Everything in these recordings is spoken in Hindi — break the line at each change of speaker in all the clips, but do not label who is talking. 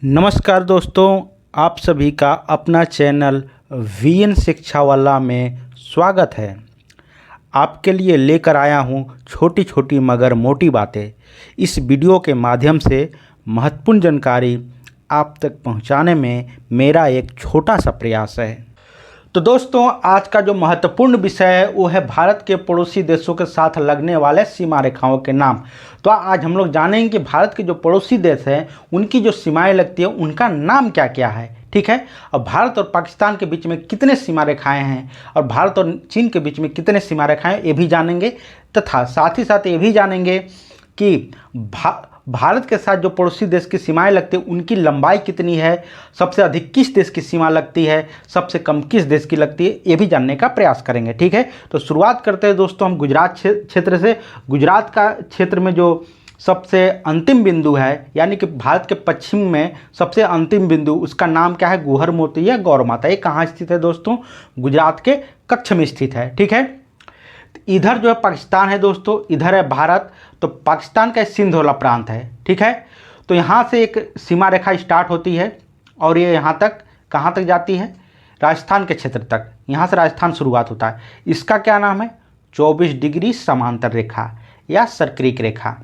नमस्कार दोस्तों, आप सभी का अपना चैनल वीएन शिक्षा वाला में स्वागत है। आपके लिए लेकर आया हूँ छोटी छोटी मगर मोटी बातें। इस वीडियो के माध्यम से महत्वपूर्ण जानकारी आप तक पहुँचाने में मेरा एक छोटा सा प्रयास है। तो दोस्तों, आज का जो महत्वपूर्ण विषय है वो है भारत के पड़ोसी देशों के साथ लगने वाले सीमा रेखाओं के नाम। तो आज हम लोग जानेंगे कि भारत के जो पड़ोसी देश हैं उनकी जो सीमाएं लगती है उनका नाम क्या क्या है। ठीक है, और भारत और पाकिस्तान के बीच में कितने सीमा रेखाएं हैं और भारत और चीन के बीच में कितने सीमा रेखाएं, ये भी जानेंगे। तथा साथ ही साथ ये भी जानेंगे कि भारत के साथ जो पड़ोसी देश की सीमाएं लगती है उनकी लंबाई कितनी है, सबसे अधिक किस देश की सीमा लगती है, सबसे कम किस देश की लगती है, ये भी जानने का प्रयास करेंगे। ठीक है, तो शुरुआत करते हैं दोस्तों हम गुजरात क्षेत्र से। गुजरात का क्षेत्र में जो सबसे अंतिम बिंदु है, यानी कि भारत के पश्चिम में सबसे अंतिम बिंदु, उसका नाम क्या है? गौहर मोती या गौर माता। ये कहाँ स्थित है दोस्तों? गुजरात के कच्छ में स्थित है। ठीक है, इधर जो है पाकिस्तान है दोस्तों, इधर है भारत। तो पाकिस्तान का सिंध वाला प्रांत है। ठीक है, तो यहाँ से एक सीमा रेखा स्टार्ट होती है और ये यहाँ तक, कहाँ तक जाती है? राजस्थान के क्षेत्र तक। यहाँ से राजस्थान शुरुआत होता है। इसका क्या नाम है? 24 डिग्री समांतर रेखा या सर्करिक रेखा।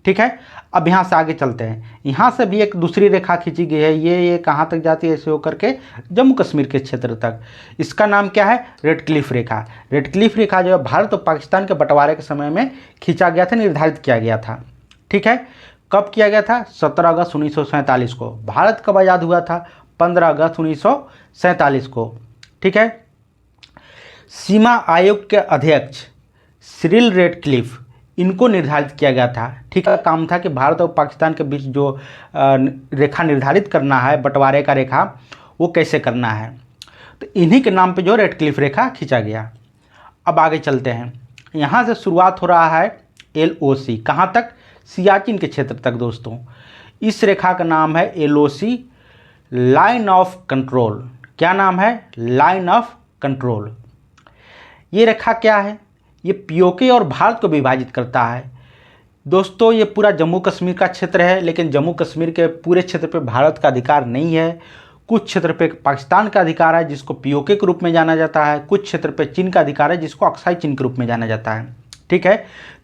ठीक है, अब यहाँ से आगे चलते हैं। यहाँ से भी एक दूसरी रेखा खींची गई है। ये कहाँ तक जाती है? ऐसे होकर के जम्मू कश्मीर के क्षेत्र तक। इसका नाम क्या है? रेड क्लिफ रेखा। रेड क्लिफ रेखा जो है भारत और पाकिस्तान के बंटवारे के समय में खींचा गया था, निर्धारित किया गया था। ठीक है, कब किया गया था? 17 अगस्त 1947 को। भारत कब आज़ाद हुआ था? 15 अगस्त 1947 को। ठीक है, सीमा आयोग के अध्यक्ष सिरिल रेडक्लिफ, इनको निर्धारित किया गया था। ठीक है, काम था कि भारत और पाकिस्तान के बीच जो रेखा निर्धारित करना है, बंटवारे का रेखा, वो कैसे करना है। तो इन्हीं के नाम पे जो रेड क्लिफ रेखा खींचा गया। अब आगे चलते हैं। यहाँ से शुरुआत हो रहा है LOC, कहाँ तक? सियाचिन के क्षेत्र तक दोस्तों। इस रेखा का नाम है LOC, लाइन ऑफ कंट्रोल। क्या नाम है? Line of control. ये रेखा क्या है? ये पीओके और भारत को विभाजित करता है दोस्तों। ये पूरा जम्मू कश्मीर का क्षेत्र है, लेकिन जम्मू कश्मीर के पूरे क्षेत्र पे भारत का अधिकार नहीं है। कुछ क्षेत्र पे पाकिस्तान का अधिकार है, जिसको पीओके के रूप में जाना जाता है। कुछ क्षेत्र पे चीन का अधिकार है, जिसको अक्साई चीन के रूप में जाना जाता है। ठीक है,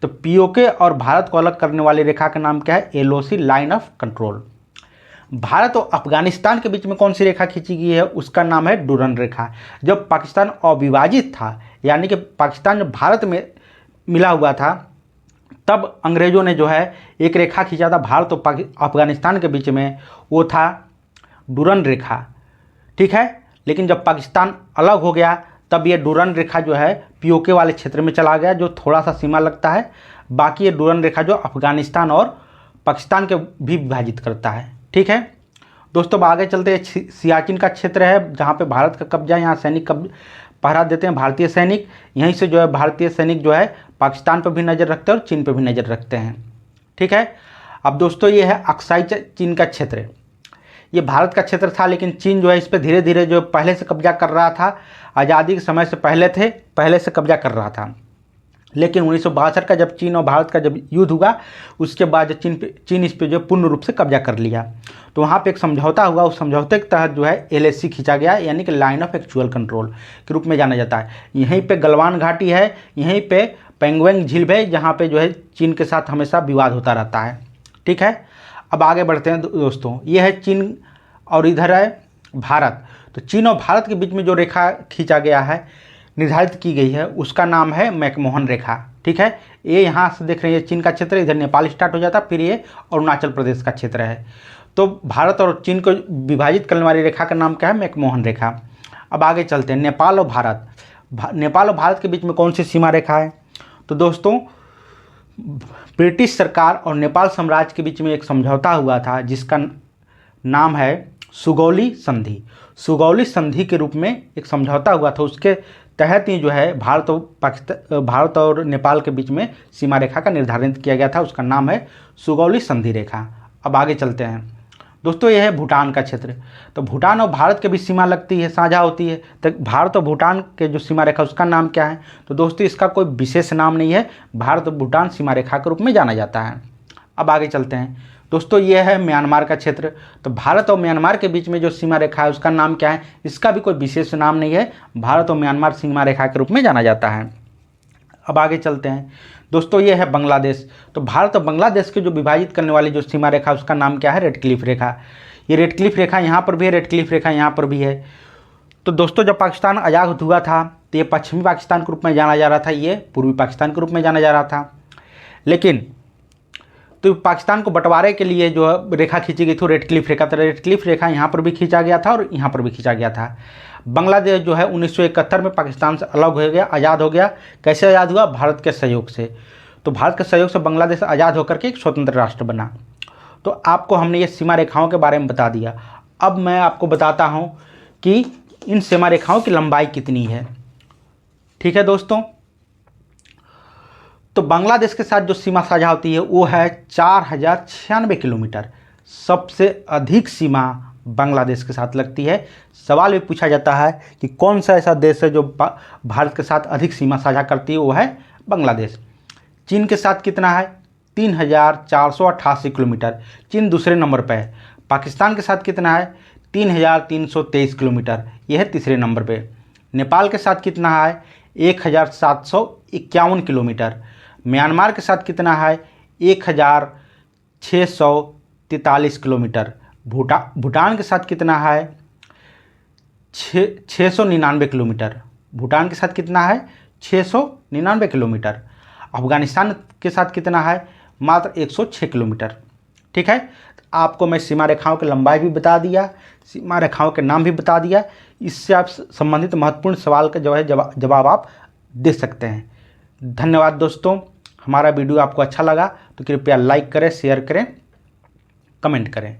तो पीओके और भारत को अलग करने वाली रेखा का नाम क्या है? LOC, line of control. Bharat और अफगानिस्तान के बीच में कौन सी रेखा खींची गई है? उसका नाम है डूरन रेखा। जब पाकिस्तान अविभाजित था, यानी कि पाकिस्तान जब भारत में मिला हुआ था, तब अंग्रेज़ों ने जो है एक रेखा खींचा था भारत और अफगानिस्तान के बीच में, वो था डूरन रेखा। ठीक है, लेकिन जब पाकिस्तान अलग हो गया तब ये डूरन रेखा जो है पीओके वाले क्षेत्र में चला गया, जो थोड़ा सा सीमा लगता है। बाकी ये डूरन रेखा जो अफगानिस्तान और पाकिस्तान के भी विभाजित करता है। ठीक है दोस्तों, अब आगे चलते हैं। सियाचिन का क्षेत्र है जहाँ पे भारत का कब्जा है। यहाँ सैनिक पहरा देते हैं, भारतीय सैनिक। यहीं से जो है भारतीय सैनिक जो है पाकिस्तान पर भी नज़र रखते हैं और चीन पर भी नज़र रखते हैं। ठीक है, अब दोस्तों ये है अक्साई चीन का क्षेत्र। ये भारत का क्षेत्र था, लेकिन चीन जो है इस पर धीरे धीरे जो पहले से कब्जा कर रहा था। आज़ादी के समय से पहले से कब्जा कर रहा था, लेकिन 1962 का जब चीन और भारत का जब युद्ध हुआ, उसके बाद चीन इस पर जो पूर्ण रूप से कब्जा कर लिया। तो वहाँ पे एक समझौता हुआ। उस समझौते के तहत जो है LAC खींचा गया, यानी कि लाइन ऑफ एक्चुअल कंट्रोल के रूप में जाना जाता है। यहीं पे गलवान घाटी है, यहीं पे पेंगोंग झील है, जहाँ पे जो है चीन के साथ हमेशा विवाद होता रहता है। ठीक है, अब आगे बढ़ते हैं दोस्तों। ये है चीन और इधर है भारत। तो चीन और भारत के बीच में जो रेखा खींचा गया है, निर्धारित की गई है, उसका नाम है मैकमोहन रेखा। ठीक है, ये यहाँ से देख रहे हैं चीन का क्षेत्र, इधर नेपाल स्टार्ट हो जाता, फिर ये अरुणाचल प्रदेश का क्षेत्र है। तो भारत और चीन को विभाजित करने वाली रेखा का नाम क्या है? मैकमोहन रेखा। अब आगे चलते हैं। नेपाल और भारत। नेपाल और भारत के बीच में कौन सी सीमा रेखा है? तो दोस्तों, ब्रिटिश सरकार और नेपाल साम्राज्य के बीच में एक समझौता हुआ था, जिसका नाम है सुगौली संधि। सुगौली संधि के रूप में एक समझौता हुआ था, उसके तहत ही जो है भारत और नेपाल के बीच में सीमा रेखा का निर्धारण किया गया था। उसका नाम है सुगौली संधि रेखा। अब आगे चलते हैं दोस्तों। यह है भूटान का क्षेत्र। तो भूटान और भारत के बीच सीमा लगती है, साझा होती है। तो भारत और भूटान के जो सीमा रेखा, उसका नाम क्या है? तो दोस्तों, इसका कोई विशेष नाम नहीं है, भारत और भूटान सीमा रेखा के रूप में जाना जाता है। अब आगे चलते हैं। दोस्तों ये है म्यांमार का क्षेत्र। तो भारत और म्यांमार के बीच में जो सीमा रेखा है उसका नाम क्या है? इसका भी कोई विशेष नाम नहीं है, भारत और म्यांमार सीमा रेखा के रूप में जाना जाता है। अब आगे चलते हैं दोस्तों, ये है बांग्लादेश। तो भारत और बांग्लादेश के जो विभाजित करने वाली जो सीमा रेखा उसका नाम क्या है? रेड क्लिफ रेखा। ये रेड क्लिफ रेखा यहाँ पर भी है, रेड क्लिफ रेखा यहाँ पर भी है। तो दोस्तों जब पाकिस्तान आज़ाद हुआ था तो ये पश्चिमी पाकिस्तान के रूप में जाना जा रहा था, ये पूर्वी पाकिस्तान के रूप में जाना जा रहा था। लेकिन तो पाकिस्तान को बंटवारे के लिए जो रेखा खींची गई थी रेड क्लिफ रेखा, तो रेड क्लिफ रेखा यहाँ पर भी खींचा गया था और यहाँ पर भी खींचा गया था। बांग्लादेश जो है 1971 में पाकिस्तान से अलग हो गया, आज़ाद हो गया। कैसे आज़ाद हुआ? भारत के सहयोग से। तो भारत के सहयोग से बांग्लादेश आज़ाद होकर के एक स्वतंत्र राष्ट्र बना। तो आपको हमने ये सीमा रेखाओं के बारे में बता दिया। अब मैं आपको बताता हूँ कि इन सीमा रेखाओं की लंबाई कितनी है। ठीक है दोस्तों, तो बांग्लादेश के साथ जो सीमा साझा होती है वो है 4096 किलोमीटर। सबसे अधिक सीमा बांग्लादेश के साथ लगती है। सवाल भी पूछा जाता है कि कौन सा ऐसा देश है जो भारत के साथ अधिक सीमा साझा करती है, वो है बांग्लादेश। चीन के साथ कितना है? 3488 किलोमीटर, चीन दूसरे नंबर पर है। पाकिस्तान के साथ कितना है? 3323 किलोमीटर, यह है तीसरे नंबर पे। नेपाल के साथ कितना है? 1751 किलोमीटर। म्यांमार के साथ कितना है? 1643 किलोमीटर। भूटान के साथ कितना है? 699 किलोमीटर। भूटान के साथ कितना है? 699 किलोमीटर। अफगानिस्तान के साथ कितना है? मात्र 106 किलोमीटर। ठीक है, आपको मैं सीमा रेखाओं की लंबाई भी बता दिया, सीमा रेखाओं के नाम भी बता दिया। इससे आप संबंधित महत्वपूर्ण सवाल का जो है जवाब आप दे सकते हैं। धन्यवाद दोस्तों। हमारा वीडियो आपको अच्छा लगा तो कृपया लाइक करें, शेयर करें, कमेंट करें।